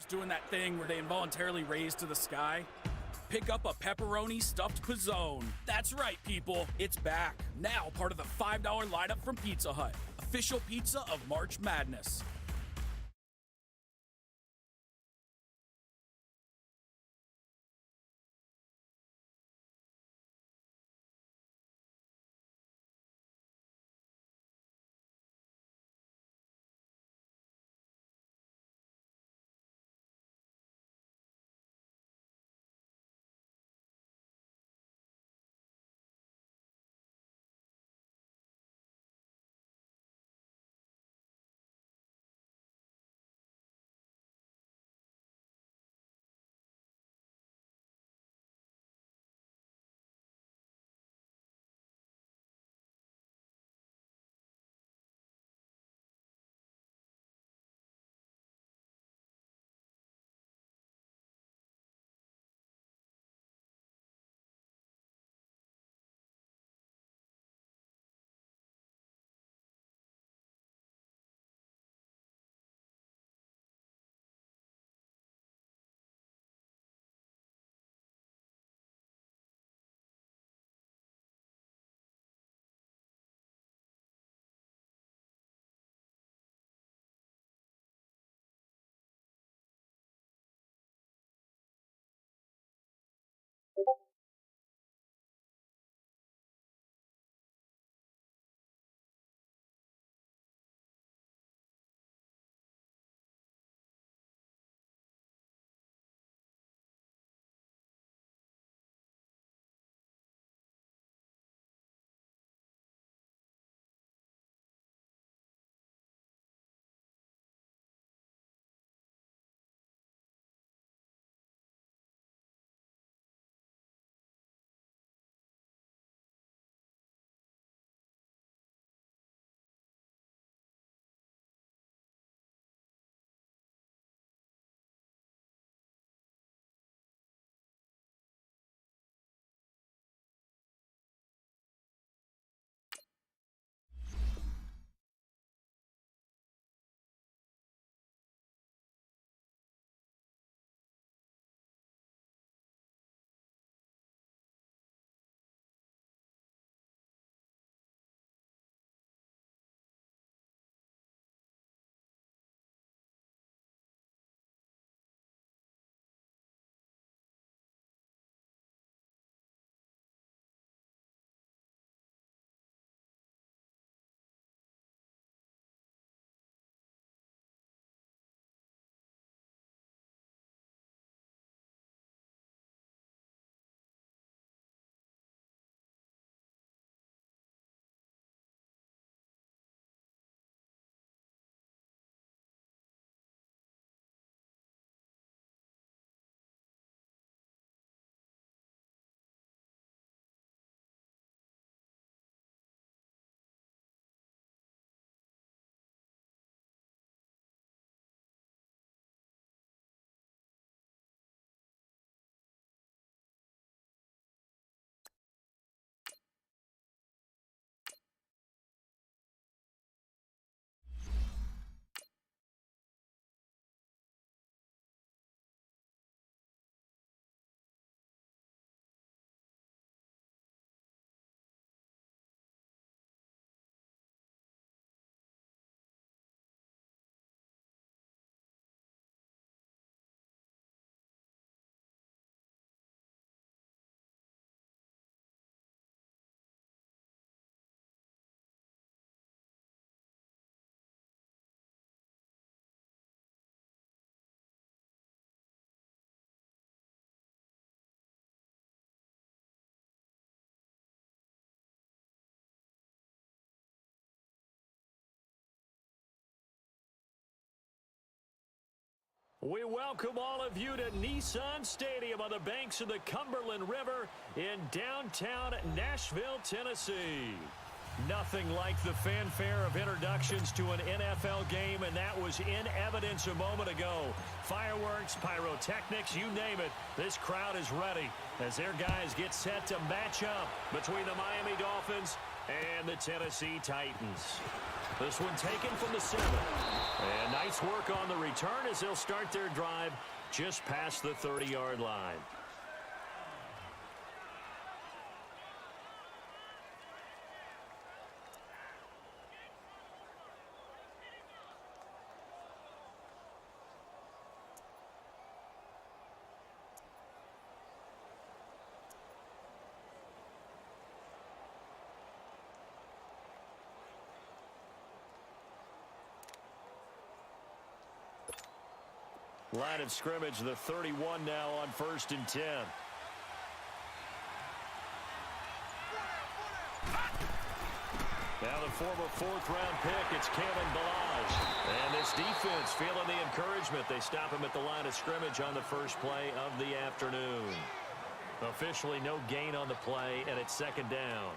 Doing that thing where they involuntarily raise to the sky. Pick up a pepperoni stuffed pizzone. That's right, people. It's back. Now part of the $5 lineup from Pizza Hut. Official pizza of March Madness. We welcome all of you to Nissan Stadium on the banks of the Cumberland River in downtown Nashville, Tennessee. Nothing like the fanfare of introductions to an NFL game, and that was in evidence a moment ago. Fireworks, pyrotechnics, you name it, this crowd is ready as their guys get set to match up between the Miami Dolphins And the Tennessee Titans. This one taken from the 7. And nice work on the return as they'll start their drive just past the 30-yard line. Line of scrimmage, the 31 now on 1st and 10. Now the former 4th-round pick, it's Kalen Balazs. And this defense feeling the encouragement. They stop him at the line of scrimmage on the first play of the afternoon. Officially no gain on the play, and it's 2nd down.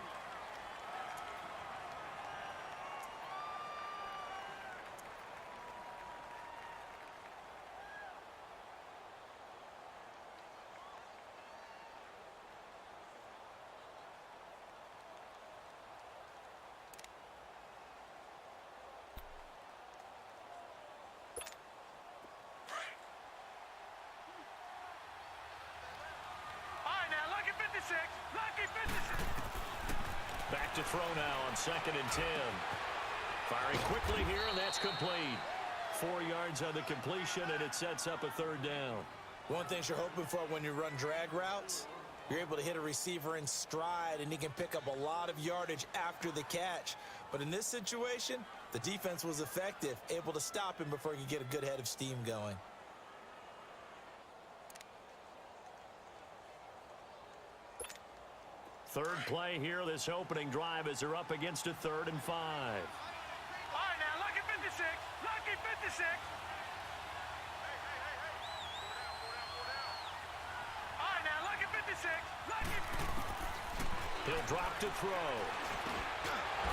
Back to throw now on 2nd and 10. Firing quickly here, and that's complete. 4 yards on the completion, and it sets up a 3rd down. One thing you're hoping for when you run drag routes, you're able to hit a receiver in stride, and he can pick up a lot of yardage after the catch. But in this situation, the defense was effective, able to stop him before he could get a good head of steam going. Third play here, this opening drive as they're up against a 3rd and 5. All right, now, lucky 56. Lucky 56. All right, now, lucky 56. Lucky. He'll drop to throw.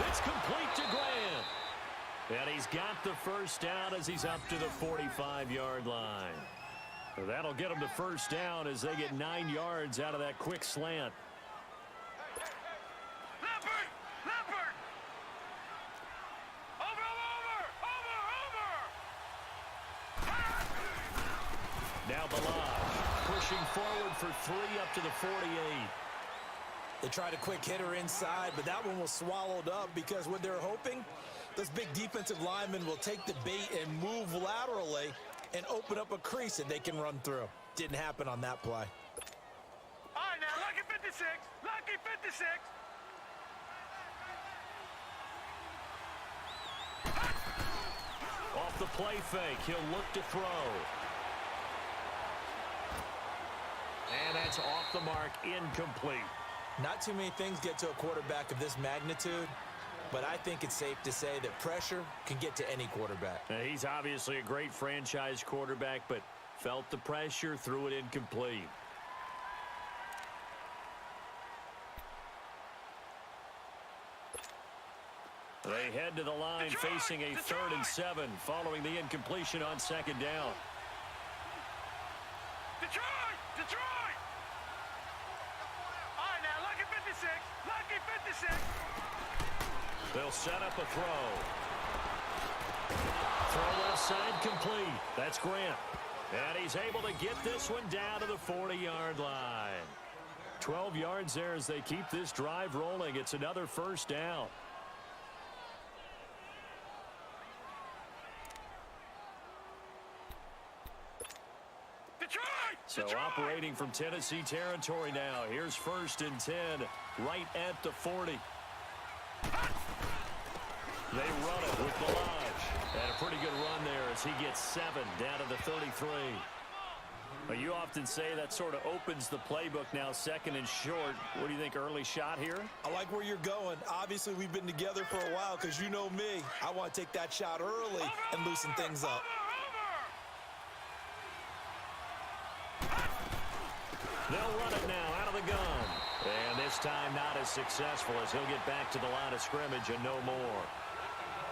It's complete to Grant. And he's got the first down as he's up to the 45-yard line. So that'll get him the first down as they get 9 yards out of that quick slant. Now Balazs pushing forward for 3 up to the 48. They tried a quick hitter inside, but that one was swallowed up because what they're hoping, this big defensive lineman will take the bait and move laterally and open up a crease that they can run through. Didn't happen on that play. All right, now, lucky 56. Lucky 56. Off the play fake, he'll look to throw. And that's off the mark, incomplete. Not too many things get to a quarterback of this magnitude, but I think it's safe to say that pressure can get to any quarterback. Now, he's obviously a great franchise quarterback, but felt the pressure, threw it incomplete. They head to the line facing a 3rd and 7 following the incompletion on 2nd down. Detroit! Detroit! All right, now, lucky 56. Lucky 56. They'll set up a throw. Throw left side complete. That's Grant. And he's able to get this one down to the 40-yard line. 12 yards there as they keep this drive rolling. It's another first down. So operating from Tennessee territory now. Here's 1st and 10 right at the 40. They run it with Balazs. And a pretty good run there as he gets 7 down to the 33. Well, you often say that sort of opens the playbook now, 2nd and short. What do you think, early shot here? I like where you're going. Obviously, we've been together for a while because you know me. I want to take that shot early and loosen things up. They'll run it now out of the gun. And this time not as successful as he'll get back to the line of scrimmage and no more.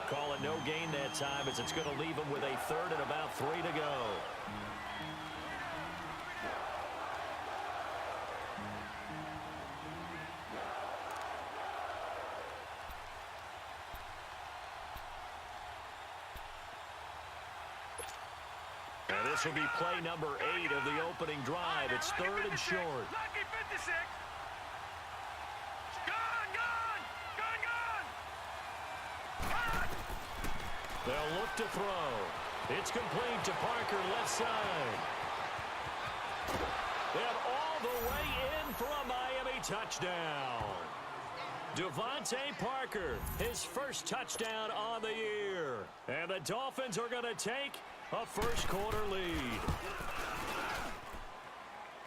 Call it no gain that time as it's going to leave him with a 3rd and about 3 to go. This will be play number 8 of the opening drive. It's third and short. Lucky 56. Gone. They'll look to throw. It's complete to Parker, left side. And all the way in for a Miami touchdown. Devontae Parker, his first touchdown on the year. And the Dolphins are going to take a first-quarter lead.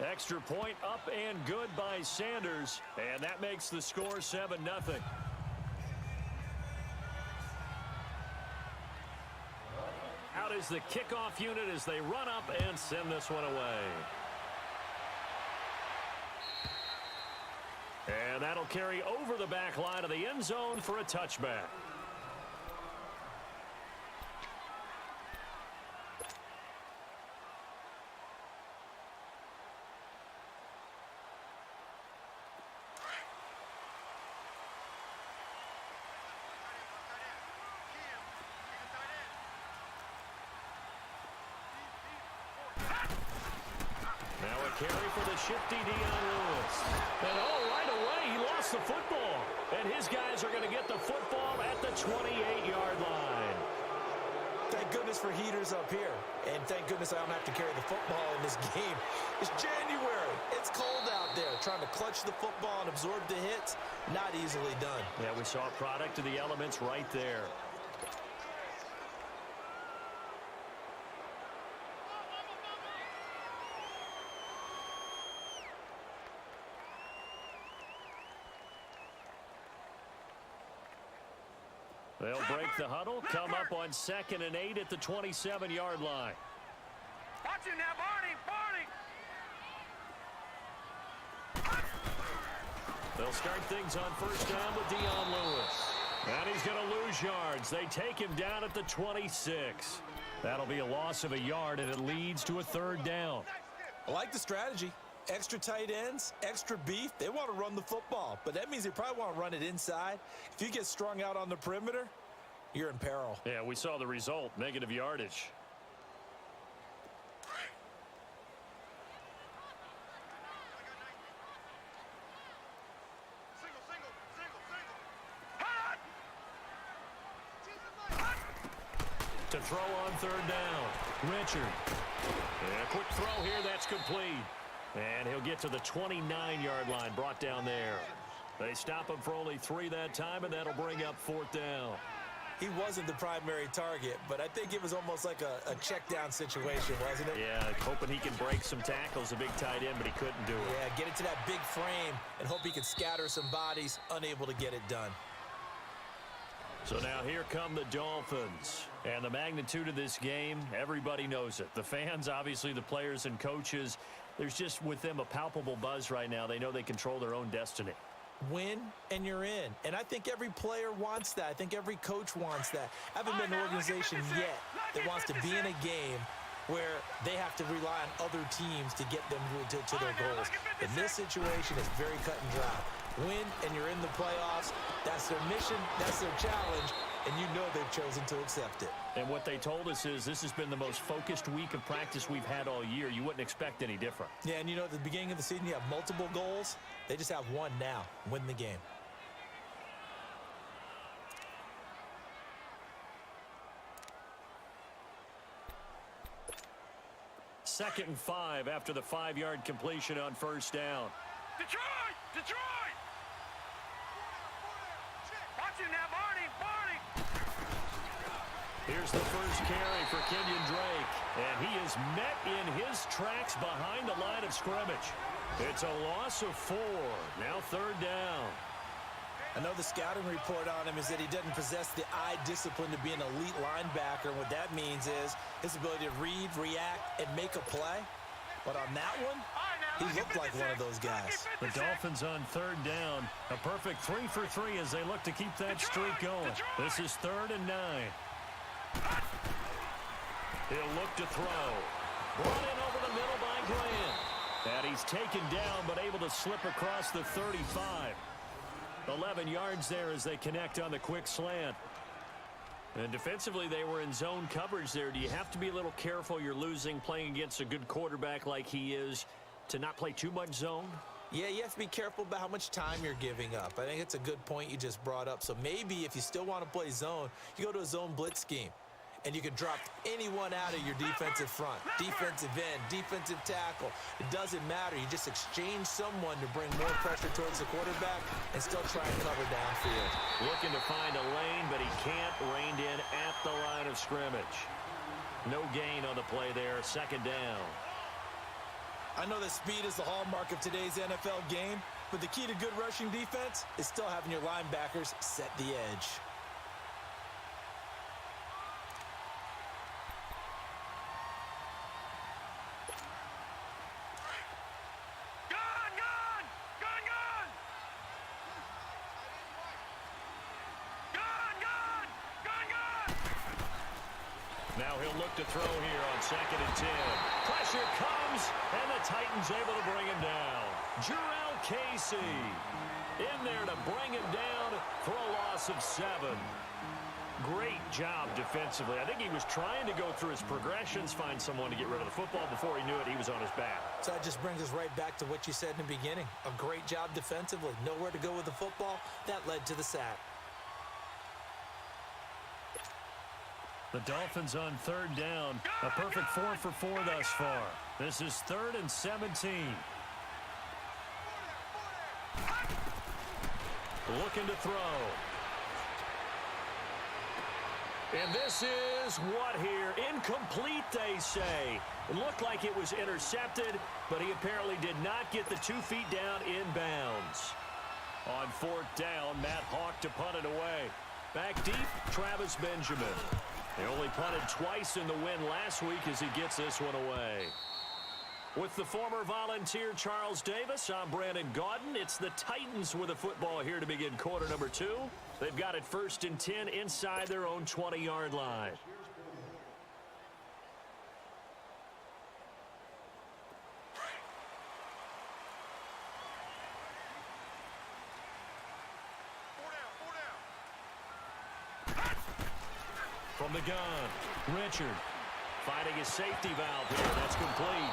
Extra point up and good by Sanders. And that makes the score 7-0. Out is the kickoff unit as they run up and send this one away. And that'll carry over the back line of the end zone for a touchback. Now a carry for the shifty Dion Lewis. And right away, he lost the football. And his guys are going to get the football at the 28-yard line. Thank goodness for heaters up here. And thank goodness I don't have to carry the football in this game. It's January. It's cold out there. Trying to clutch the football and absorb the hits, not easily done. Yeah, we saw a product of the elements right there. They'll break the huddle, come up on 2nd and 8 at the 27-yard line. Watch him now, Barney. They'll start things on first down with Dion Lewis. And he's going to lose yards. They take him down at the 26. That'll be a loss of a yard, and it leads to a third down. I like the strategy. Extra tight ends, extra beef. They want to run the football, but that means they probably want to run it inside. If you get strung out on the perimeter, you're in peril. Yeah, we saw the result, negative yardage. To throw on third down, Richard. And a quick throw here, that's complete. And he'll get to the 29-yard line, brought down there. They stop him for only 3 that time, and that'll bring up 4th down. He wasn't the primary target, but I think it was almost like a check down situation, wasn't it? Yeah, hoping he can break some tackles, a big tight end, but he couldn't do it. Yeah, get it to that big frame and hope he can scatter some bodies, unable to get it done. So now here come the Dolphins. And the magnitude of this game, everybody knows it. The fans, obviously the players and coaches, there's just with them a palpable buzz right now. They know they control their own destiny. Win and you're in. And I think every player wants that. I think every coach wants that. I haven't been an organization yet that wants to be in a game where they have to rely on other teams to get them to their goals. In this situation, it's very cut and dry. Win and you're in the playoffs. That's their mission. That's their challenge. And you know they've chosen to accept it. And what they told us is this has been the most focused week of practice we've had all year. You wouldn't expect any different. Yeah, and you know, at the beginning of the season, you have multiple goals. They just have one now. Win the game. Second and 5 after the 5-yard completion on first down. Detroit! Watch him now, Barney! Here's the first carry for Kenyon Drake. And he is met in his tracks behind the line of scrimmage. It's a loss of 4. Now third down. I know the scouting report on him is that he doesn't possess the eye discipline to be an elite linebacker. And what that means is his ability to read, react, and make a play. But on that one, he looked like one of those guys. The Dolphins on third down. A perfect 3 for 3 as they look to keep that streak going. This is 3rd and 9. He'll look to throw. Brought in over the middle by Grant. And he's taken down but able to slip across the 35. 11 yards there as they connect on the quick slant. And defensively, they were in zone coverage there. Do you have to be a little careful? You're losing, playing against a good quarterback like he is, to not play too much zone? Yeah, you have to be careful about how much time you're giving up. I think it's a good point you just brought up. So maybe if you still want to play zone, you go to a zone blitz scheme. And you can drop anyone out of your defensive front, defensive end, defensive tackle. It doesn't matter. You just exchange someone to bring more pressure towards the quarterback and still try and cover downfield. Looking to find a lane, but he can't. Reined in at the line of scrimmage. No gain on the play there. Second down. I know that speed is the hallmark of today's NFL game, but the key to good rushing defense is still having your linebackers set the edge. Now he'll look to throw here on 2nd and 10. Pressure comes, and the Titans able to bring him down. Jurrell Casey in there to bring him down for a loss of 7. Great job defensively. I think he was trying to go through his progressions, find someone to get rid of the football. Before he knew it, he was on his back. So that just brings us right back to what you said in the beginning. A great job defensively. Nowhere to go with the football. That led to the sack. The Dolphins on 3rd down. A perfect 4 for 4 thus far. This is 3rd and 17. Looking to throw. And this is what here? Incomplete, they say. It looked like it was intercepted, but he apparently did not get the 2 feet down inbounds. On 4th down, Matt Hawk to punt it away. Back deep, Travis Benjamin. They only punted twice in the win last week as he gets this one away. With the former Volunteer Charles Davis, I'm Brandon Gaudin. It's the Titans with the football here to begin quarter number 2. They've got it 1st and 10 inside their own 20-yard line. From the gun, Richard finding his safety valve here. That's complete.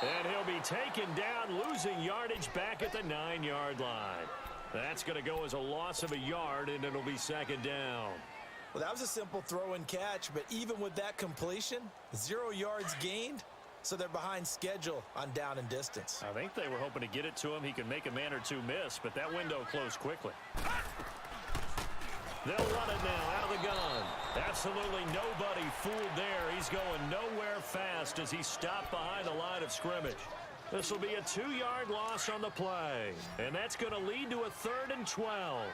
And he'll be taken down, losing yardage back at the 9-yard line. That's going to go as a loss of a yard, and it'll be 2nd down. Well, that was a simple throw and catch, but even with that completion, 0 yards gained, so they're behind schedule on down and distance. I think they were hoping to get it to him. He could make a man or two miss, but that window closed quickly. They'll run it now out of the gun. Absolutely nobody fooled there. He's going nowhere fast as he's stopped behind the line of scrimmage. This will be a 2-yard loss on the play. And that's going to lead to a 3rd and 12.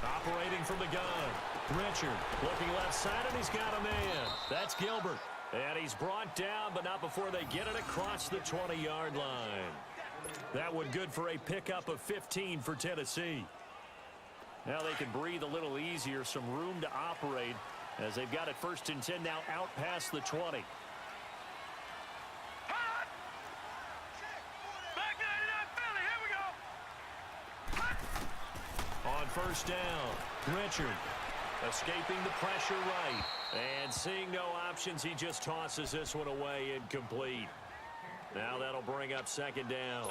Operating from the gun. Richard looking left side, and he's got a man. That's Gilbert. And he's brought down, but not before they get it across the 20-yard line. That one good for a pickup of 15 for Tennessee. Now they can breathe a little easier, some room to operate as they've got it 1st and 10 now out past the 20. On 1st down, Richard escaping the pressure right. And seeing no options, he just tosses this one away incomplete. Now that'll bring up 2nd down.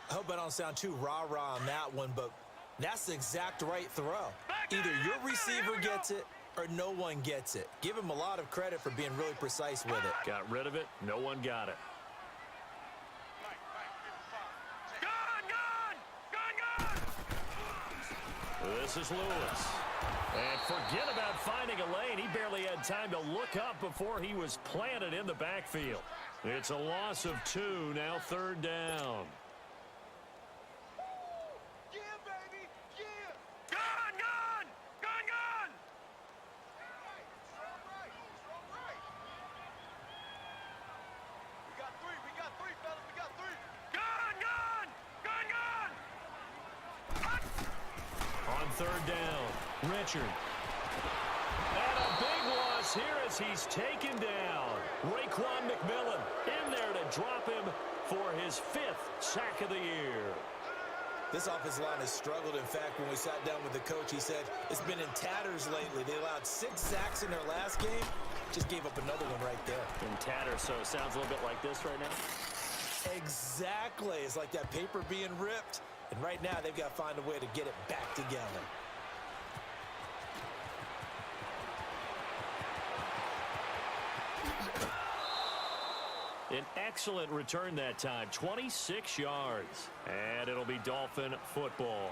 I hope I don't sound too rah-rah on that one, but that's the exact right throw. Either your receiver gets it or no one gets it. Give him a lot of credit for being really precise with it. Got rid of it. No one got it. This is Lewis. And forget about finding a lane. He barely had time to look up before he was planted in the backfield. It's a loss of 2, now 3rd down. Yeah, baby, yeah. Gun, gun, gun, gun. Strong right. We got 3, fellas, we got 3. Gun, gun, gun, gun. On 3rd down, Richard. And a big loss here as he's taken down. Raekwon McMillan in there to drop him for his 5th sack of the year. This offensive line has struggled. In fact, when we sat down with the coach, he said it's been in tatters lately. They allowed 6 sacks in their last game. Just gave up another one right there. In tatters, so it sounds a little bit like this right now. Exactly. It's like that paper being ripped. And right now, they've got to find a way to get it back together. An excellent return that time, 26 yards. And it'll be Dolphin football.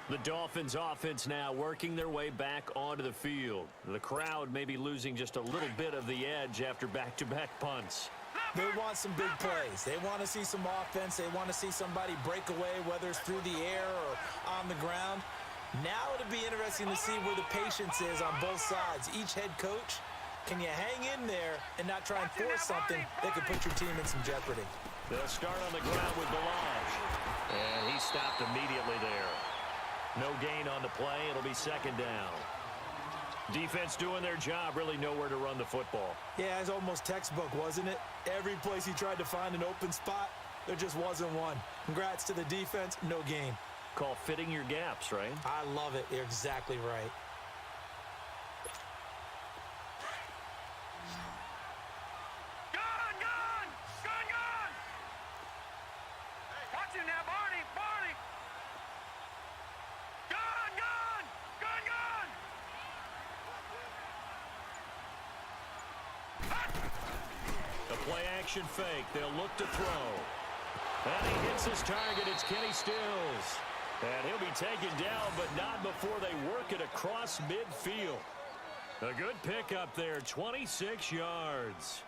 The Dolphins offense now working their way back onto the field. The crowd may be losing just a little bit of the edge after back-to-back punts. They want some big plays. They want to see some offense. They want to see somebody break away, whether it's through the air or on the ground. Now it'll be interesting to see where the patience is on both sides. Each head coach, can you hang in there and not try and force something that could put your team in some jeopardy? They'll start on the ground with Balaj. And he stopped immediately there. No gain on the play. It'll be 2nd down. Defense doing their job, really nowhere to run the football. Yeah, it's almost textbook, wasn't it? Every place he tried to find an open spot, there just wasn't one. Congrats to the defense, no gain. Call fitting your gaps, right? I love it. You're exactly right. Gone, gone! Gone, gone! Watch him now, Barney! Barney! Gone, gone! Gone, gone! The play-action fake. They'll look to throw. And he hits his target. It's Kenny Stills. And he'll be taken down, but not before they work it across midfield. A good pickup there, 26 yards.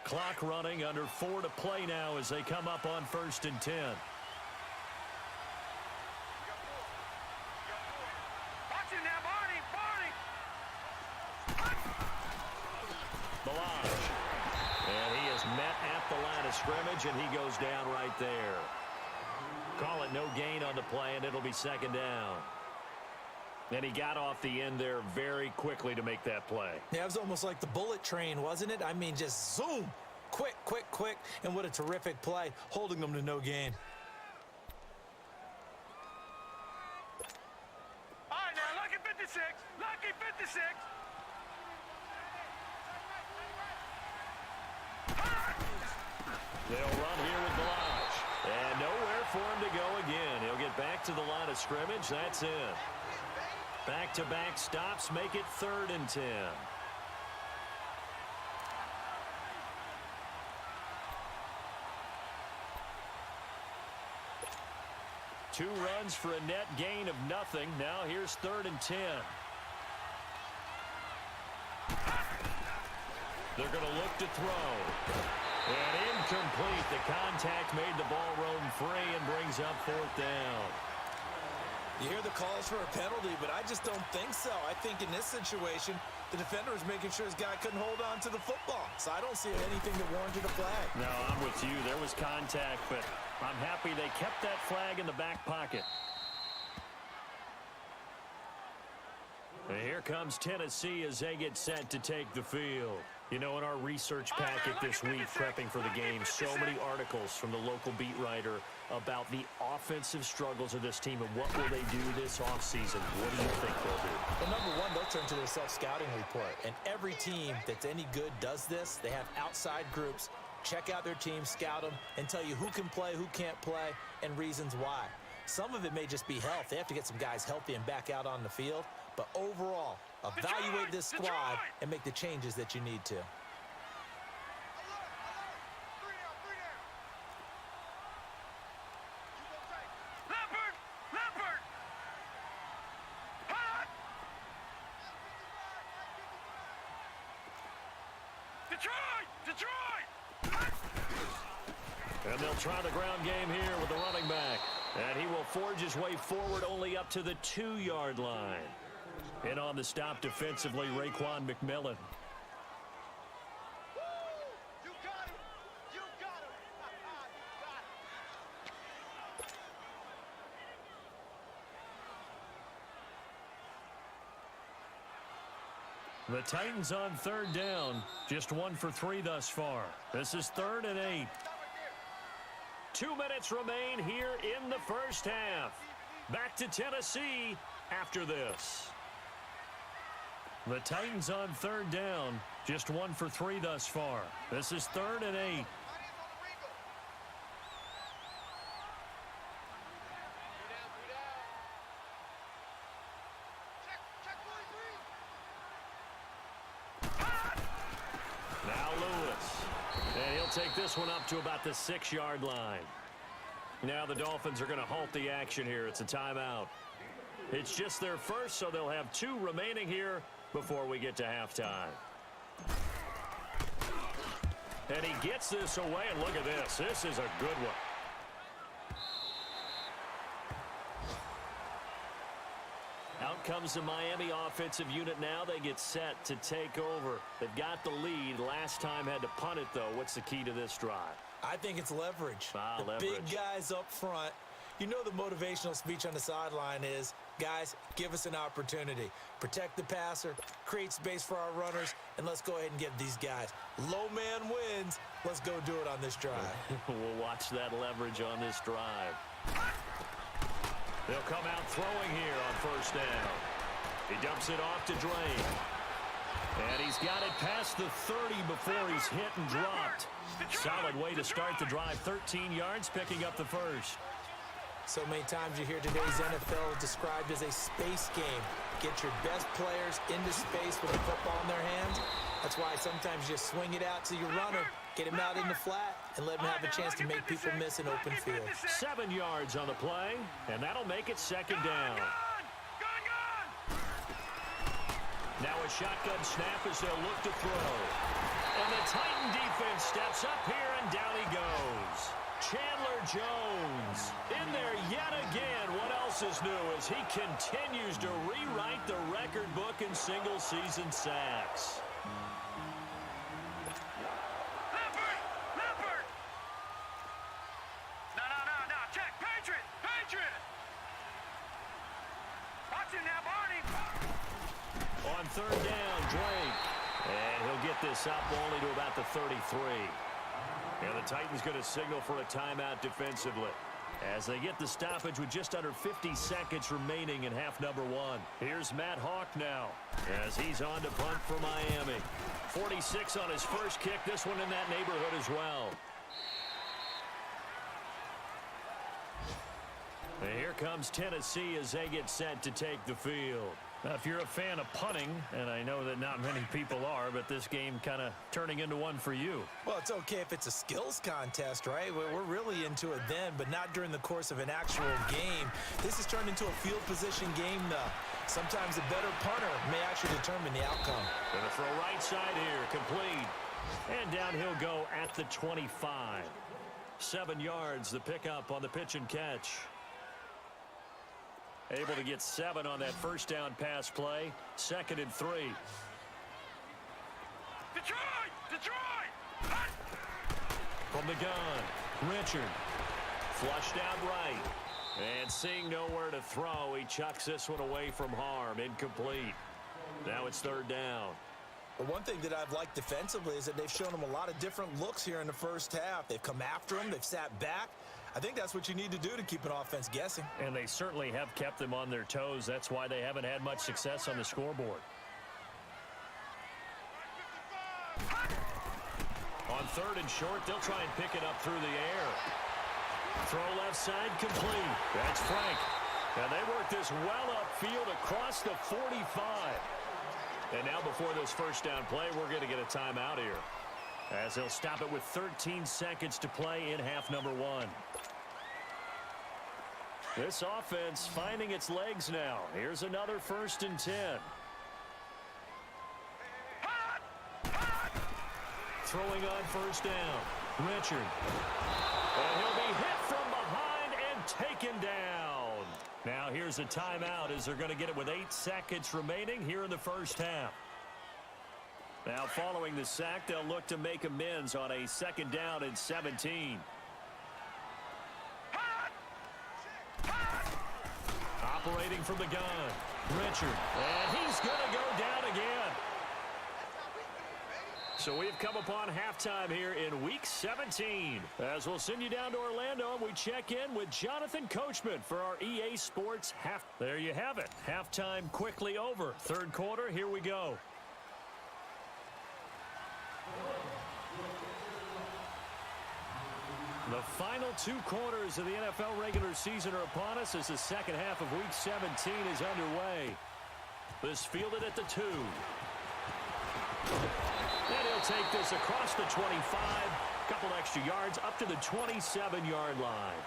Clock running, under 4 to play now as they come up on 1st and 10. Watch him now, Barney! Barney! Balaj. And he is met at the line of scrimmage, and he goes down right there. Call it no gain on the play, and it'll be 2nd down. And he got off the end there very quickly to make that play. Yeah, it was almost like the bullet train, wasn't it? I mean, just zoom. Quick, quick, quick. And what a terrific play, holding them to no gain. All right, now, lucky 56. Lucky 56. They'll run here with Balaj. And nowhere for him to go again. He'll get back to the line of scrimmage. That's it. Back-to-back stops make it 3rd and 10. Two runs for a net gain of nothing. Now here's 3rd and 10. They're going to look to throw. And incomplete. The contact made the ball roam free and brings up 4th down. You hear the calls for a penalty, but I just don't think so. I think in this situation, the defender was making sure his guy couldn't hold on to the football. So I don't see anything that warranted a flag. No, I'm with you. There was contact, but I'm happy they kept that flag in the back pocket. And here comes Tennessee as they get set to take the field. You know, in our research packet this week, prepping for the game, so many articles from the local beat writer about the offensive struggles of this team and what will they do this offseason. What do you think they'll do? Well, number one, they'll turn to their self-scouting report. And every team that's any good does this. They have outside groups. Check out their team, scout them, and tell you who can play, who can't play, and reasons why. Some of it may just be health. They have to get some guys healthy and back out on the field. But overall, evaluate this squad and make the changes that you need to. Leopard! Leopard! Hot! Detroit! Detroit! And they'll try the ground game here with the running back. And he will forge his way forward only up to the 2-yard line. And on the stop defensively, Raekwon McMillan. You got him! You got him! You got him! The Titans on third down. Just 1 for 3 thus far. This is 3rd and 8. 2 minutes remain here in the first half. Back to Tennessee after this. The Titans on third down. Just 1 for 3 thus far. This is 3rd and 8. Now Lewis. And he'll take this one up to about the 6-yard line. Now the Dolphins are going to halt the action here. It's a timeout. It's just their first, so they'll have 2 remaining here before we get to halftime. And he gets this away, and look at this. This is a good one. Out comes the Miami offensive unit now. They get set to take over. They've got the lead. Last time had to punt it, though. What's the key to this drive? I think it's leverage. The Leverage. big guys up front. You know the motivational speech on the sideline is, guys, give us an opportunity. Protect the passer, create space for our runners, and let's go ahead and get these guys. Low man wins. Let's go do it on this drive. We'll watch that leverage on this drive. They'll come out throwing here on first down. He dumps it off to Drake. And he's got it past the 30 before he's hit and dropped. Solid way to start the drive. 13 yards, picking up the first. So many times you hear today's NFL described as a space game. Get your best players into space with a football in their hands. That's why sometimes you swing it out to your runner, get him out in the flat, and let him have a chance to make people miss an open field. 7 yards on the play, and that'll make it second down. Now a shotgun snap as they'll look to throw. And the Titan defense steps up here, and down he goes. Chandler Jones in there yet again. What else is new as he continues to rewrite the record book in single-season sacks. Leopard! No, check, Patriot! Watch it now, Barney! On third down, Drake. And he'll get this up only to about the 33. And the Titans going to signal for a timeout defensively as they get the stoppage with just under 50 seconds remaining in half number 1. Here's Matt Hawk now as he's on to punt for Miami. 46 on his first kick. This one in that neighborhood as well. And here comes Tennessee as they get set to take the field. Now, if you're a fan of punting, and I know that not many people are, but this game kind of turning into one for you. Well, it's okay if it's a skills contest, right? We're really into it then, but not during the course of an actual game. This has turned into a field position game, though. Sometimes a better punter may actually determine the outcome. Going to throw right side here, complete. And down he'll go at the 25. 7 yards, the pickup on the pitch and catch. Able to get 7 on that first down pass play. 2nd and 3. Detroit! From the gun, Richard. Flushed out right. And seeing nowhere to throw, he chucks this one away from harm. Incomplete. Now it's 3rd down. But one thing that I've liked defensively is that they've shown him a lot of different looks here in the first half. They've come after him. They've sat back. I think that's what you need to do to keep an offense guessing. And they certainly have kept them on their toes. That's why they haven't had much success on the scoreboard. On 3rd and short, they'll try and pick it up through the air. Throw left side, complete. That's Frank. And they work this well upfield across the 45. And now before this first down play, we're going to get a timeout here, as they'll stop it with 13 seconds to play in half number 1. This offense finding its legs now. Here's another 1st and 10. Throwing on first down, Richard. And he'll be hit from behind and taken down. Now here's a timeout as they're going to get it with 8 seconds remaining here in the first half. Now following the sack, they'll look to make amends on a 2nd down and 17. Operating from the gun, Richard. And he's going to go down again. So we've come upon halftime here in Week 17. As we'll send you down to Orlando, and we check in with Jonathan Coachman for our EA Sports half. There you have it. Halftime quickly over. Third quarter, here we go. The final 2 quarters of the NFL regular season are upon us as the second half of Week 17 is underway. This fielded at the 2. And he'll take this across the 25. Couple extra yards up to the 27-yard line.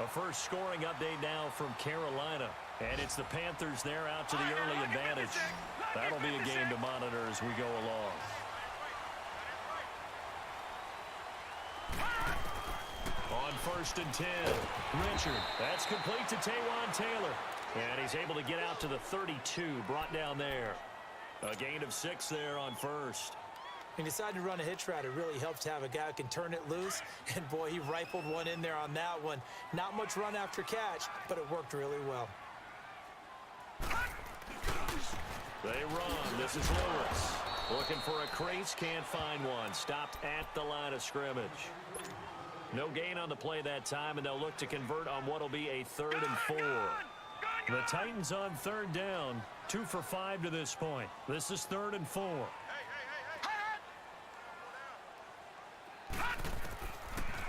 A first scoring update now from Carolina. And it's the Panthers there out to the early advantage. That'll be a game to monitor as we go along. On 1st and 10, Richard. That's complete to Taywan Taylor. And he's able to get out to the 32, brought down there. A gain of 6 there on first. He decided to run a hitch route. It really helps to have a guy who can turn it loose. And, boy, he rifled one in there on that one. Not much run after catch, but it worked really well. They run. This is Lewis. Looking for a crease, can't find one. Stopped at the line of scrimmage. No gain on the play that time, and they'll look to convert on what will be a 3rd and 4. The Titans on 3rd down. 2 for 5 to this point. This is 3rd and 4.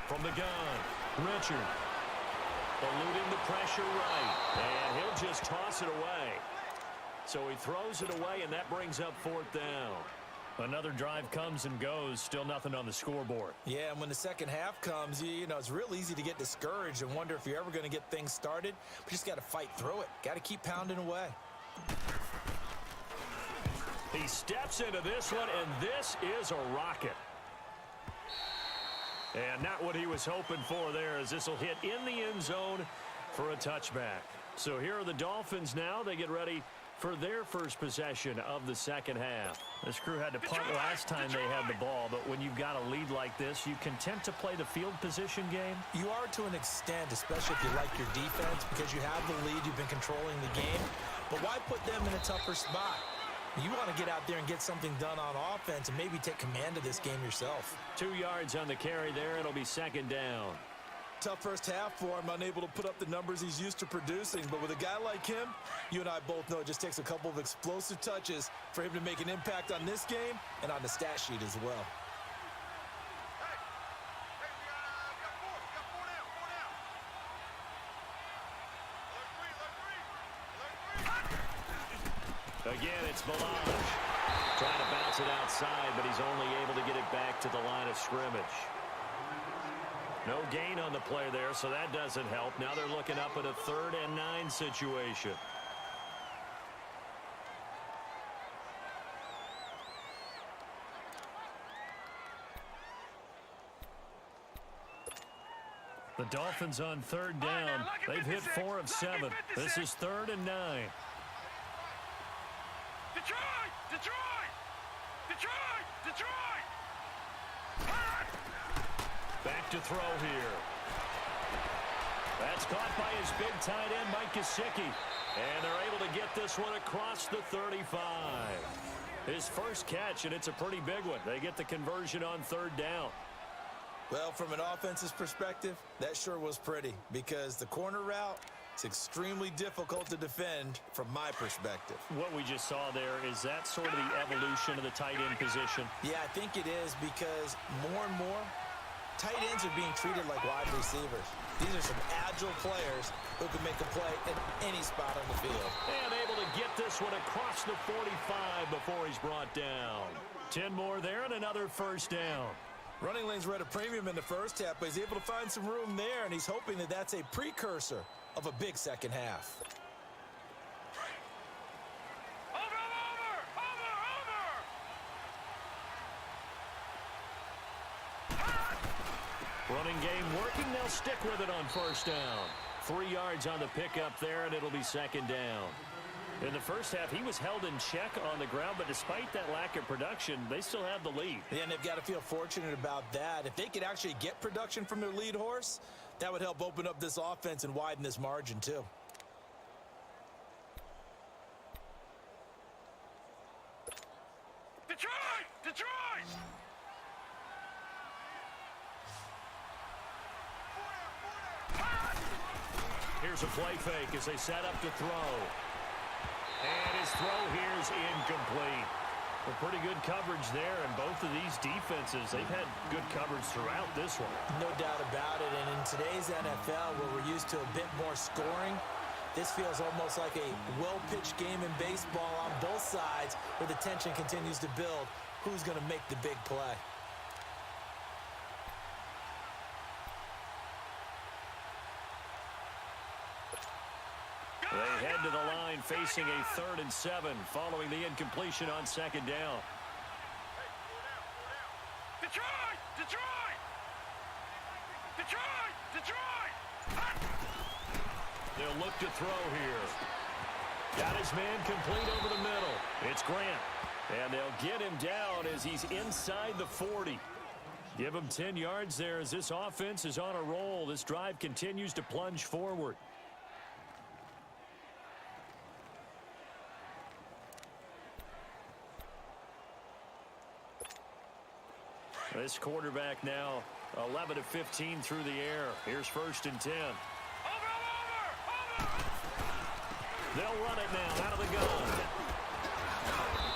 From the gun, Richard. Eluding the pressure right. And he'll just toss it away. So he throws it away, and that brings up 4th down. Another drive comes and goes. Still nothing on the scoreboard. Yeah, and when the second half comes, you know, it's real easy to get discouraged and wonder if you're ever going to get things started. But you just got to fight through it. Got to keep pounding away. He steps into this one, and this is a rocket. And not what he was hoping for there, as this will hit in the end zone for a touchback. So here are the Dolphins now. They get ready for their first possession of the second half. This crew had to punt last time they had the ball, but when you've got a lead like this, you content to play the field position game? You are to an extent, especially if you like your defense, because you have the lead, you've been controlling the game. But why put them in a tougher spot? You want to get out there and get something done on offense and maybe take command of this game yourself. 2 yards on the carry there. It'll be 2nd down. Tough first half for him, unable to put up the numbers he's used to producing. But with a guy like him, you and I both know it just takes a couple of explosive touches for him to make an impact on this game and on the stat sheet as well. Again, it's Melange. Trying to bounce it outside, but he's only able to get it back to the line of scrimmage. No gain on the play there, so that doesn't help. Now they're looking up at a 3rd and 9 situation. The Dolphins on 3rd down. They've hit 4 of 7. This is 3rd and 9. Detroit! Detroit! Detroit! Detroit! Back to throw here. That's caught by his big tight end, Mike Gesicki. And they're able to get this one across the 35. His first catch, and it's a pretty big one. They get the conversion on 3rd down. Well, from an offensive perspective, that sure was pretty because the corner route, it's extremely difficult to defend from my perspective. What we just saw there, is that sort of the evolution of the tight end position? Yeah, I think it is because more and more, tight ends are being treated like wide receivers. These are some agile players who can make a play at any spot on the field. And able to get this one across the 45 before he's brought down. 10 more there and another 1st down. Running lanes were at a premium in the first half, but he's able to find some room there, and he's hoping that that's a precursor of a big second half. Running game working. They'll stick with it on 1st down. 3 yards on the pickup there, and it'll be 2nd down. In the first half, he was held in check on the ground, but despite that lack of production, they still have the lead. Yeah, and they've got to feel fortunate about that. If they could actually get production from their lead horse, that would help open up this offense and widen this margin too. Detroit! Detroit! Here's a play fake as they set up to throw. And his throw here is incomplete. Well, pretty good coverage there, and both of these defenses, they've had good coverage throughout this one. No doubt about it, and in today's NFL, where we're used to a bit more scoring, this feels almost like a well-pitched game in baseball on both sides, where the tension continues to build. Who's going to make the big play? They head to the line facing a 3rd and 7 following the incompletion on 2nd down. Detroit! Detroit! Detroit! Detroit! They'll look to throw here. Got his man complete over the middle. It's Grant. And they'll get him down as he's inside the 40. Give him 10 yards there as this offense is on a roll. This drive continues to plunge forward. This quarterback now 11 of 15 through the air. Here's 1st and 10. Over! They'll run it now out of the gun.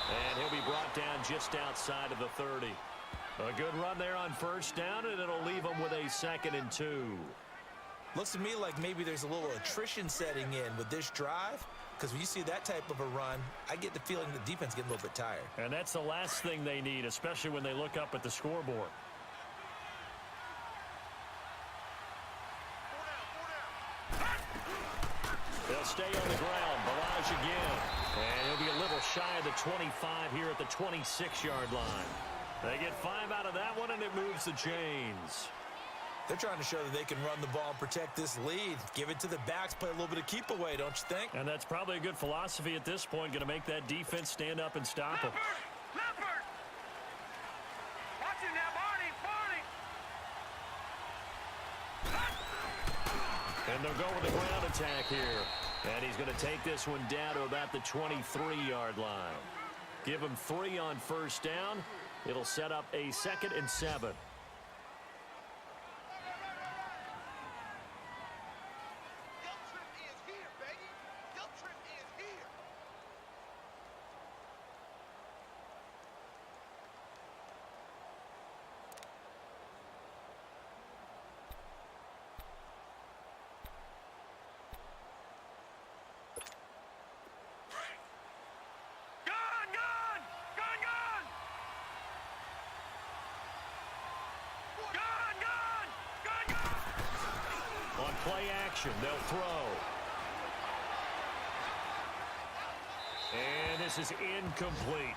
And he'll be brought down just outside of the 30. A good run there on 1st down, and it'll leave them with a 2nd and 2. Looks to me like maybe there's a little attrition setting in with this drive, because when you see that type of a run, I get the feeling the defense getting a little bit tired. And that's the last thing they need, especially when they look up at the scoreboard. They'll stay on the ground. Barrage again. And he'll be a little shy of the 25 here at the 26-yard line. They get 5 out of that one, and it moves the chains. They're trying to show that they can run the ball and protect this lead. Give it to the backs, play a little bit of keep away, don't you think? And that's probably a good philosophy at this point, going to make that defense stand up and stop them. Leopard! Watch him now, Barney! Barney! And they'll go with the ground attack here. And he's going to take this one down to about the 23-yard line. Give him 3 on 1st down. It'll set up a 2nd and 7. Play action, they'll throw. And this is incomplete.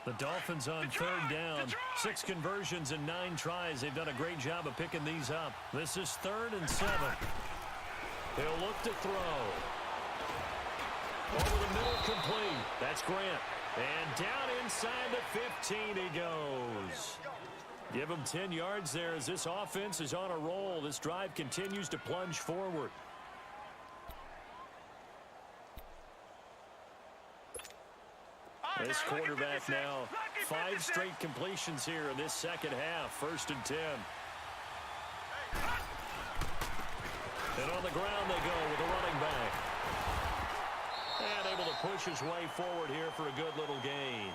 The Dolphins on 3rd down. 6 conversions and 9 tries. They've done a great job of picking these up. This is 3rd and 7. They'll look to throw. Over the middle, complete. That's Grant. And down inside the 15 he goes. Give him 10 yards there as this offense is on a roll. This drive continues to plunge forward. This quarterback now 5 straight completions here in this 2nd half. 1st and 10. And on the ground they go with a running back. And able to push his way forward here for a good little gain.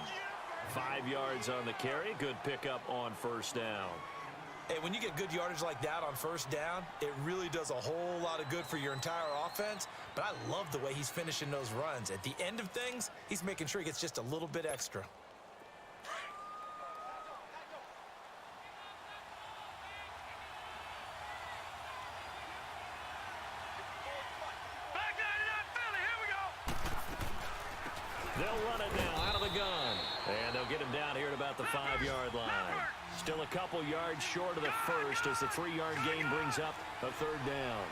5 yards on the carry. Good pickup on 1st down. Hey, when you get good yardage like that on 1st down, it really does a whole lot of good for your entire offense. But I love the way he's finishing those runs. At the end of things, he's making sure he gets just a little bit extra. They'll run it now out of the gun. And they'll get him down here at about the 5-yard line. Still a couple yards short of the first as the 3-yard gain brings up a 3rd down.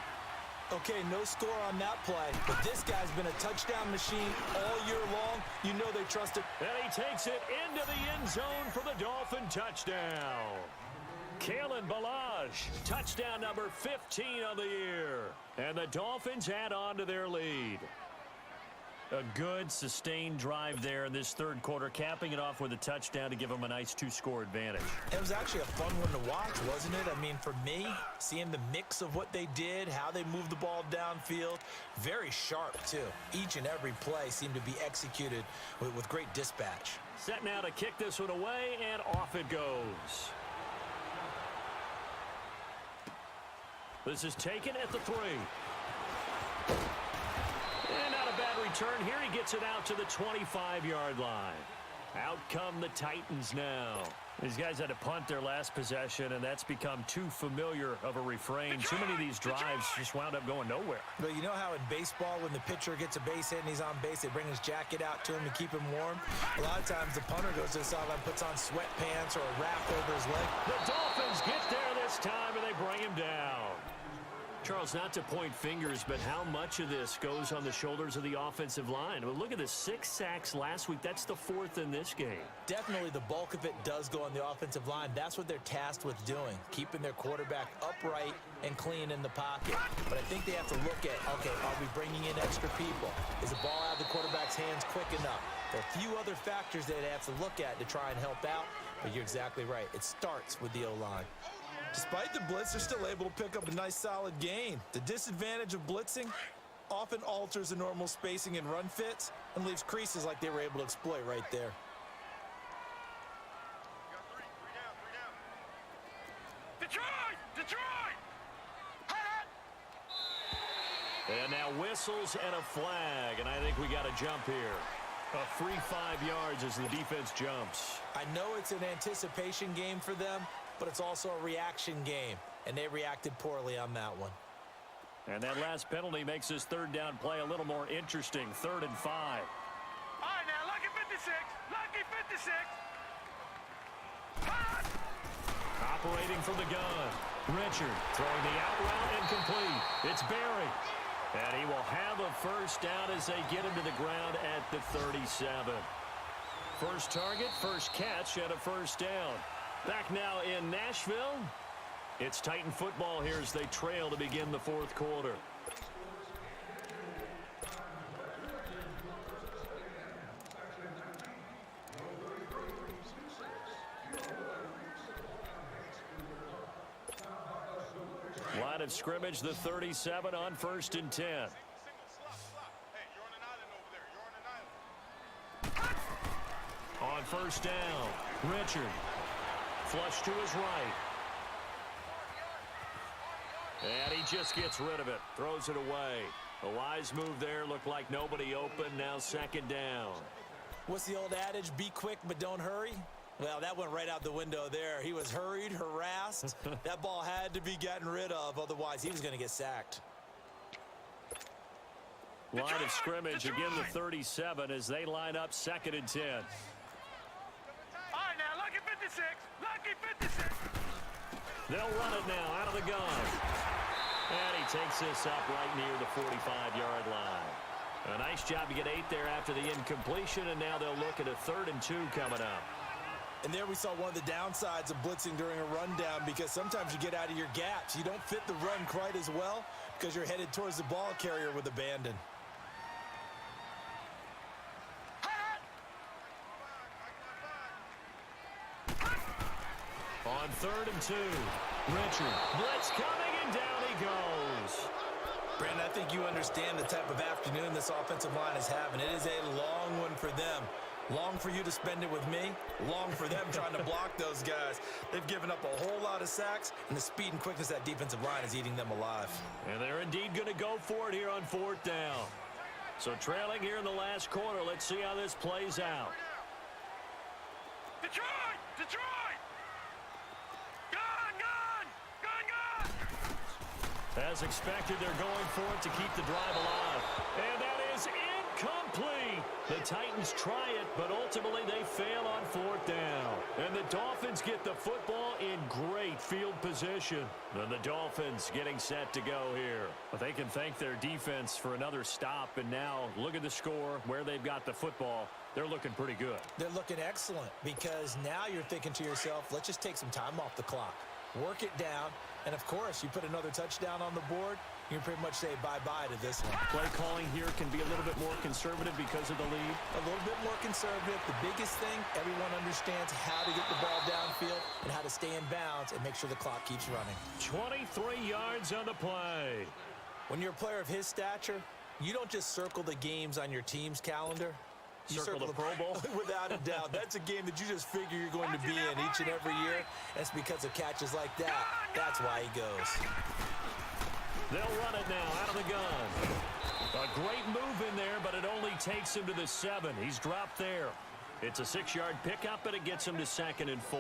Okay, no score on that play, but this guy's been a touchdown machine all year long. You know they trust him. And he takes it into the end zone for the Dolphin touchdown. Kalen Ballage, touchdown number 15 of the year. And the Dolphins add on to their lead. A good, sustained drive there in this third quarter, capping it off with a touchdown to give them a nice 2-score advantage. It was actually a fun one to watch, wasn't it? I mean, for me, seeing the mix of what they did, how they moved the ball downfield, very sharp, too. Each and every play seemed to be executed with great dispatch. Set now to kick this one away, and off it goes. This is taken at the 3. And not a bad return here. He gets it out to the 25-yard line. Out come the Titans now. These guys had to punt their last possession, and that's become too familiar of a refrain. Too many of these drives just wound up going nowhere. But you know how in baseball, when the pitcher gets a base hit and he's on base, they bring his jacket out to him to keep him warm? A lot of times the punter goes to the sideline, puts on sweatpants or a wrap over his leg. The Dolphins get there this time, and they bring him down. Charles, not to point fingers, but how much of this goes on the shoulders of the offensive line? I mean, look at the 6 sacks last week. That's the 4th in this game. Definitely the bulk of it does go on the offensive line. That's what they're tasked with doing, keeping their quarterback upright and clean in the pocket. But I think they have to look at, okay, are we bringing in extra people? Is the ball out of the quarterback's hands quick enough? There are a few other factors that they have to look at to try and help out, but you're exactly right. It starts with the O-line. Despite the blitz, they're still able to pick up a nice solid gain. The disadvantage of blitzing often alters the normal spacing and run fits and leaves creases like they were able to exploit right there. Detroit! Detroit! And now whistles and a flag, and I think we got a jump here. A free 5 yards as the defense jumps. I know it's an anticipation game for them, but it's also a reaction game, and they reacted poorly on that one. And that last penalty makes this third down play a little more interesting. 3rd and 5. All right, now, lucky 56. Lucky 56. Hot! Operating from the gun. Richard throwing the out route incomplete. It's Barry. And he will have a first down as they get him to the ground at the 37. First target, first catch, and a first down. Back now in Nashville. It's Titan football here as they trail to begin the 4th quarter. Line of scrimmage, the 37 on 1st and 10. Hey, you're on an island over there. You're on an island. On first down, Richard. Flush to his right. And he just gets rid of it. Throws it away. A wise move there. Looked like nobody open. Now 2nd down. What's the old adage? Be quick, but don't hurry? Well, that went right out the window there. He was hurried, harassed. That ball had to be gotten rid of. Otherwise, he was going to get sacked. Line of scrimmage, again the 37 as they line up 2nd and 10. All right, now, lucky 56. Lucky 56. They'll run it now out of the gun. And he takes this up right near the 45-yard line. A nice job to get 8 there after the incompletion, and now they'll look at a 3rd and 2 coming up. And there we saw one of the downsides of blitzing during a rundown, because sometimes you get out of your gaps. You don't fit the run quite as well because you're headed towards the ball carrier with abandon. On 3rd and 2, Richard. Blitz coming, and down he goes. Brandon, I think you understand the type of afternoon this offensive line is having. It is a long one for them. Long for you to spend it with me. Long for them trying to block those guys. They've given up a whole lot of sacks, and the speed and quickness of that defensive line is eating them alive. And they're indeed going to go for it here on 4th down. So trailing here in the last quarter. Let's see how this plays out. Detroit! Detroit! Gun! Gun! Gun! Gun! As expected, they're going for it to keep the drive alive. And that is incomplete. The Titans try it, but ultimately they fail on 4th down. And the the Dolphins get the football in great field position. And the Dolphins getting set to go here. But they can thank their defense for another stop. And now look at the score, where they've got the football. They're looking pretty good. They're looking excellent because now you're thinking to yourself, let's just take some time off the clock. Work it down. And, of course, you put another touchdown on the board, you can pretty much say bye-bye to this one. Play calling here can be a little bit more conservative because of the lead. A little bit more conservative. The biggest thing, everyone understands how to get the ball downfield and how to stay in bounds and make sure the clock keeps running. 23 yards on the play. When you're a player of his stature, you don't just circle the games on your team's calendar. You circle the Pro Bowl? Without a doubt. That's a game that you just figure you're going to be in each and every year. That's because of catches like that. That's why he goes. They'll run it now out of the gun. A great move in there, but it only takes him to the 7. He's dropped there. It's a 6-yard pickup, and it gets him to 2nd and 4.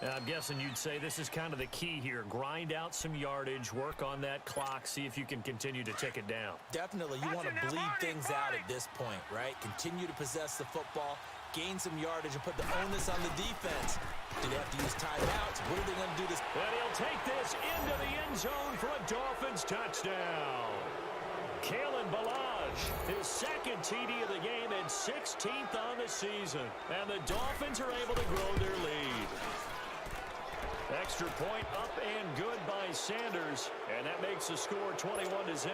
And I'm guessing you'd say this is kind of the key here. Grind out some yardage, work on that clock, see if you can continue to tick it down. Definitely. You want to bleed things out at this point, right? Continue to possess the football, gain some yardage, and put the onus on the defense. Do they have to use timeouts? What are they going to do this? And he'll take this into the end zone for a Dolphins touchdown. Kalen Ballage, his 2nd TD of the game and 16th on the season. And the Dolphins are able to grow their lead. Extra point up and good by Sanders, and that makes the score 21-0.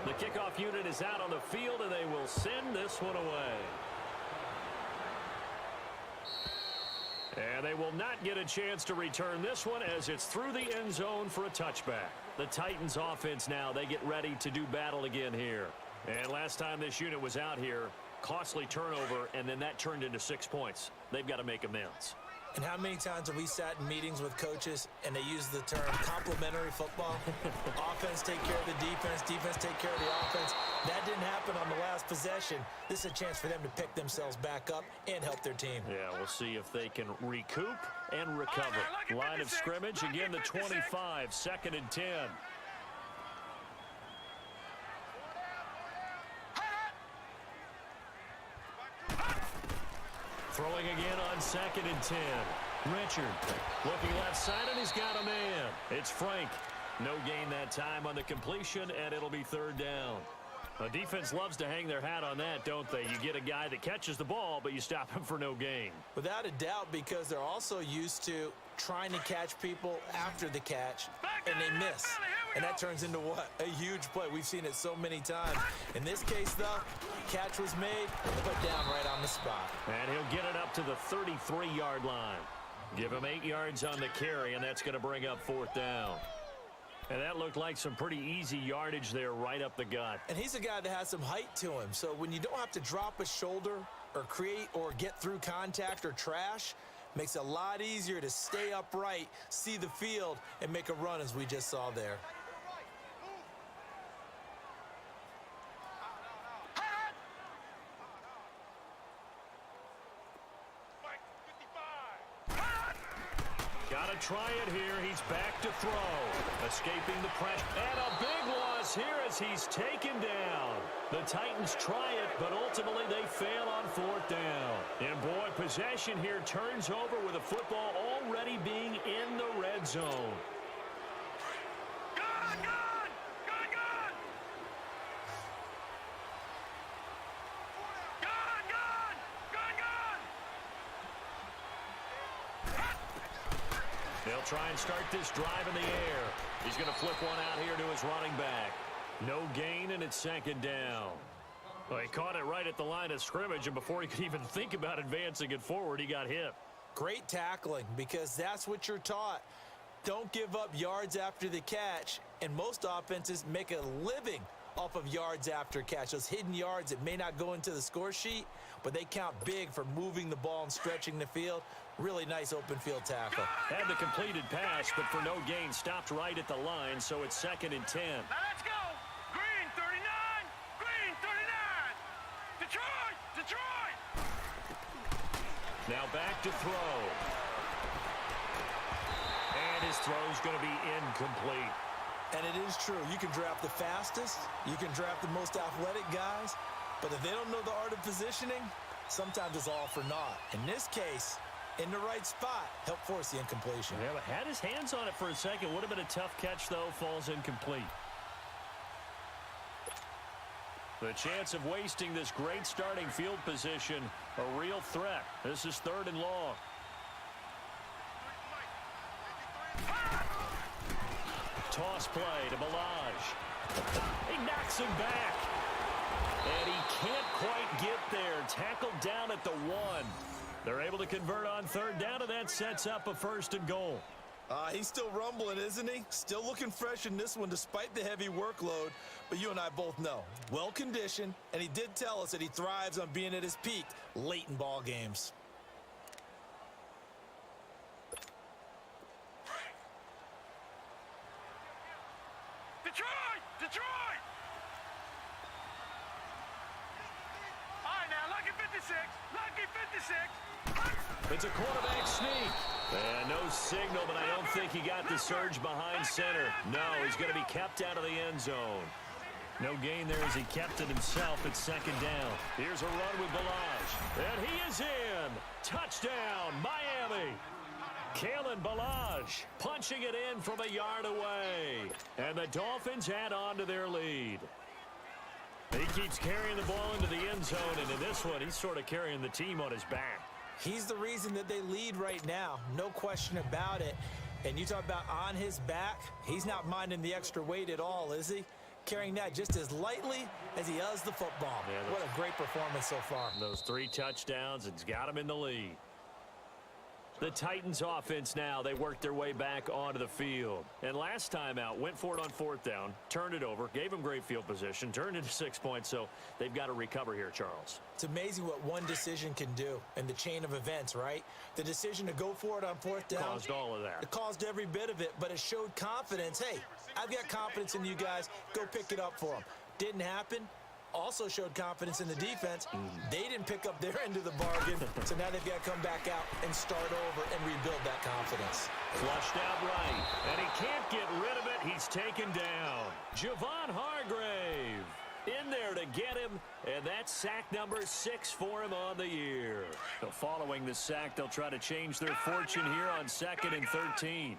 The kickoff unit is out on the field, and they will send this one away. And they will not get a chance to return this one as it's through the end zone for a touchback. The Titans offense now, they get ready to do battle again here. And last time this unit was out here, costly turnover, and then that turned into 6 points. They've got to make amends. And how many times have we sat in meetings with coaches and they use the term complementary football? Offense take care of the defense, defense take care of the offense. That didn't happen on the last possession. This is a chance for them to pick themselves back up and help their team. Yeah, we'll see if they can recoup and recover. Line of scrimmage, again the 25, 2nd and 10. Throwing again on 2nd and 10. Richard looking left side, and he's got a man. It's Frank. No gain that time on the completion, and it'll be 3rd down. The defense loves to hang their hat on that, don't they? You get a guy that catches the ball, but you stop him for no gain. Without a doubt, because they're also used to trying to catch people after the catch, and they miss. And that turns into what? A huge play. We've seen it so many times. In this case, though, catch was made, put down right on the spot. And he'll get it up to the 33-yard line. Give him 8 yards on the carry, and that's going to bring up 4th down. And that looked like some pretty easy yardage there right up the gut. And he's a guy that has some height to him. So when you don't have to drop a shoulder or create or get through contact or trash, makes it a lot easier to stay upright, see the field, and make a run as we just saw there. Got to try it here. He's back to throw. Escaping the pressure. And a big loss here as he's taken down. The Titans try it, but ultimately they fail on 4th down. And boy, possession here turns over with the football already being in the red zone. They'll try and start this drive in the air. He's going to flip one out here to his running back. No gain, and it's 2nd down. Well, he caught it right at the line of scrimmage, and before he could even think about advancing it forward, he got hit. Great tackling, because that's what you're taught. Don't give up yards after the catch, and most offenses make a living off of yards after catch. Those hidden yards that may not go into the score sheet, but they count big for moving the ball and stretching the field. Really nice open field tackle. Had the completed pass, but for no gain, stopped right at the line, so it's 2nd and 10. Now let's go. Green 39. Green 39. Detroit. Detroit. Now back to throw. And his throw's going to be incomplete. And it is true. You can draft the fastest. You can draft the most athletic guys. But if they don't know the art of positioning, sometimes it's all for naught. In this case, in the right spot, helped force the incompletion. Yeah, but had his hands on it for a second. Would have been a tough catch, though. Falls incomplete. The chance of wasting this great starting field position, a real threat. This is 3rd and long. Toss play to Balaj. He knocks him back. And he can't quite get there. Tackled down at the 1. They're able to convert on 3rd down, and that sets up a 1st and goal. He's still rumbling, isn't he? Still looking fresh in this one despite the heavy workload. But you and I both know, well-conditioned, and he did tell us that he thrives on being at his peak late in ball games. Detroit! Detroit! All right, now, lucky 56. Lucky 56. It's a quarterback sneak. And no signal, but I don't think he got the surge behind center. No, he's going to be kept out of the end zone. No gain there as he kept it himself at 2nd down. Here's a run with Balaj. And he is in. Touchdown, Miami. Kalen Balaj punching it in from a yard away. And the Dolphins add on to their lead. He keeps carrying the ball into the end zone, and in this one, he's sort of carrying the team on his back. He's the reason that they lead right now. No question about it. And you talk about on his back, he's not minding the extra weight at all, is he? Carrying that just as lightly as he does the football. Yeah, what a great performance so far. Those 3 touchdowns, it's got him in the lead. The Titans offense now, they worked their way back onto the field. And last time out, went for it on 4th down, turned it over, gave them great field position, turned into 6 points, so they've got to recover here, Charles. It's amazing what one decision can do in the chain of events, right? The decision to go for it on 4th down. Caused all of that. It caused every bit of it, but it showed confidence. Hey, I've got confidence in you guys. Go pick it up for them. Didn't happen. Also showed confidence in the defense. They didn't pick up their end of the bargain, so now they've got to come back out and start over and rebuild that confidence. Flushed out right, and he can't get rid of it. He's taken down. Javon Hargrave in there to get him, and that's sack number 6 for him on the year. So following the sack, they'll try to change their fortune here on 2nd and 13.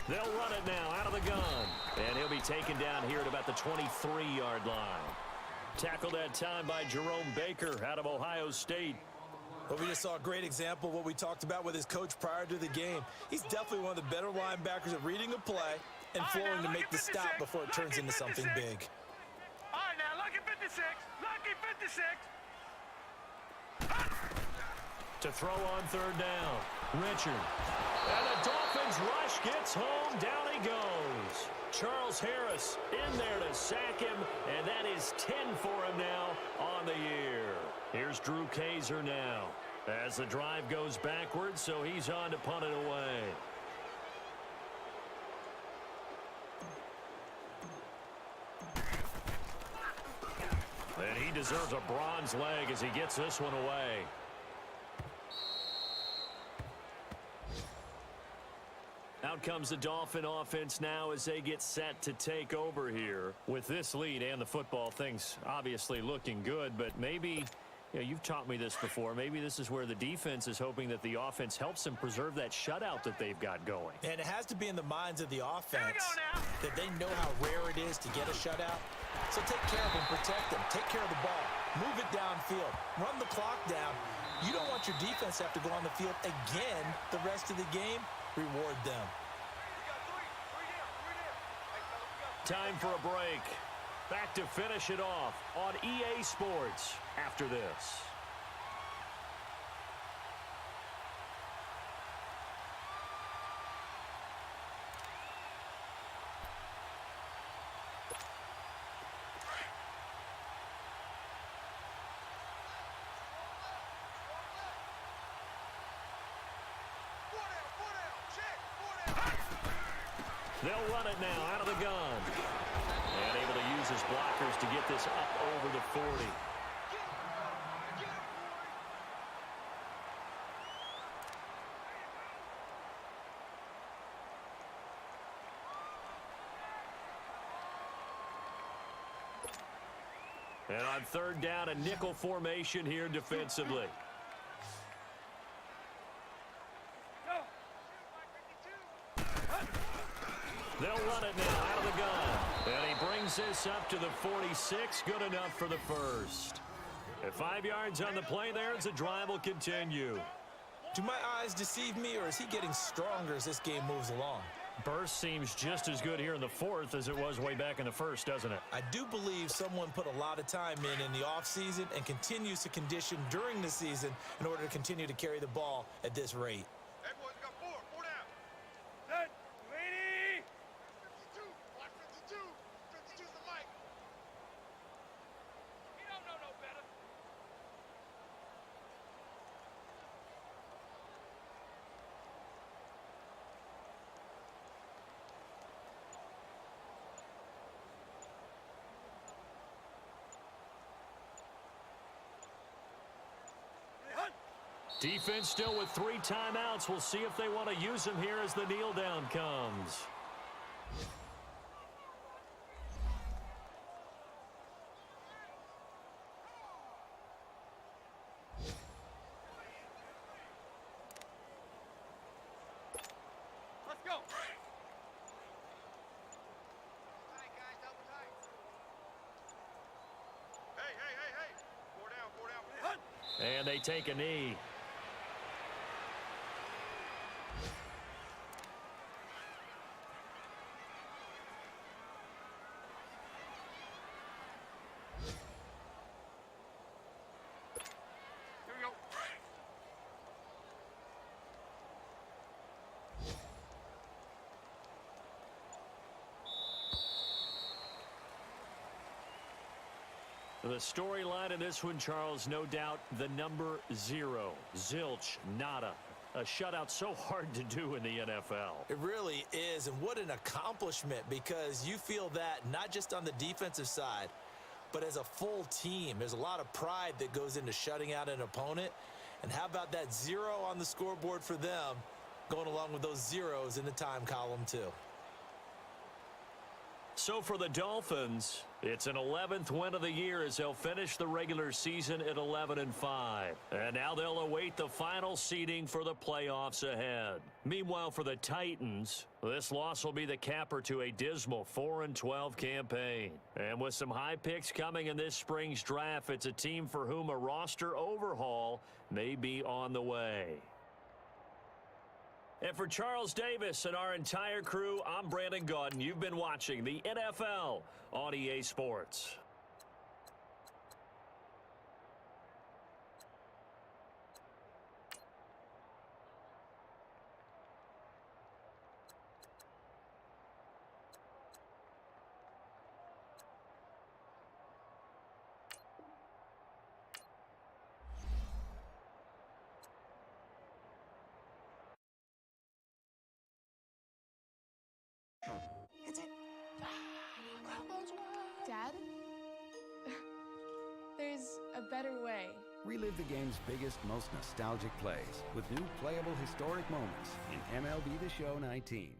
They'll run it now out of the gun. And he'll be taken down here at about the 23-yard line. Tackled that time by Jerome Baker out of Ohio State. Well, we just saw a great example of what we talked about with his coach prior to the game. He's definitely one of the better linebackers at reading a play and flowing to make the stop before it turns into something big. All right, now, lucky 56. Lucky 56. To throw on 3rd down. Richard. And the Dolphins rush gets home. Down he goes. Charles Harris in there to sack him, and that is 10 for him now on the year. Here's Drew Kaiser now as the drive goes backwards, so he's on to punt it away. And he deserves a bronze leg as he gets this one away. Out comes the Dolphin offense now as they get set to take over here. With this lead and the football, things obviously looking good, but maybe, you've taught me this before, maybe this is where the defense is hoping that the offense helps them preserve that shutout that they've got going. And it has to be in the minds of the offense that they know how rare it is to get a shutout. So take care of them, protect them, take care of the ball, move it downfield, run the clock down. You don't want your defense to have to go on the field again the rest of the game. Reward them. Time for a break. Back to finish it off on EA Sports after this. They'll run it now out of the gun. And able to use his blockers to get this up over the 40. And on third down, a nickel formation here defensively. They'll run it now out of the gun. And he brings this up to the 46. Good enough for the first. At 5 yards on the play there as the drive will continue. Do my eyes deceive me, or is he getting stronger as this game moves along? Burst seems just as good here in the fourth as it was way back in the first, doesn't it? I do believe someone put a lot of time in the offseason and continues to condition during the season in order to continue to carry the ball at this rate. Hey, boys, got four down. Set, lady. 52, watch 52. 52's the mic. You don't know no better. Defense still with 3 timeouts. We'll see if they want to use them here as the kneel down comes. Let's go. Tight, guys, double tight. Hey. 4 down. And they take a knee. Here we go. The storyline in this one, Charles, no doubt the number 0. Zilch, nada. A shutout so hard to do in the NFL. It really is, and what an accomplishment, because you feel that not just on the defensive side, but as a full team. There's a lot of pride that goes into shutting out an opponent, and how about that 0 on the scoreboard for them, going along with those zeros in the time column too. So for the Dolphins, it's an 11th win of the year as they'll finish the regular season at 11-5. And now they'll await the final seeding for the playoffs ahead. Meanwhile, for the Titans, this loss will be the capper to a dismal 4-12 campaign. And with some high picks coming in this spring's draft, it's a team for whom a roster overhaul may be on the way. And for Charles Davis and our entire crew, I'm Brandon Gaudin. You've been watching the NFL on EA Sports. Dad? There's a better way. Relive the game's biggest, most nostalgic plays with new playable historic moments in MLB The Show 19.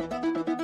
Bye.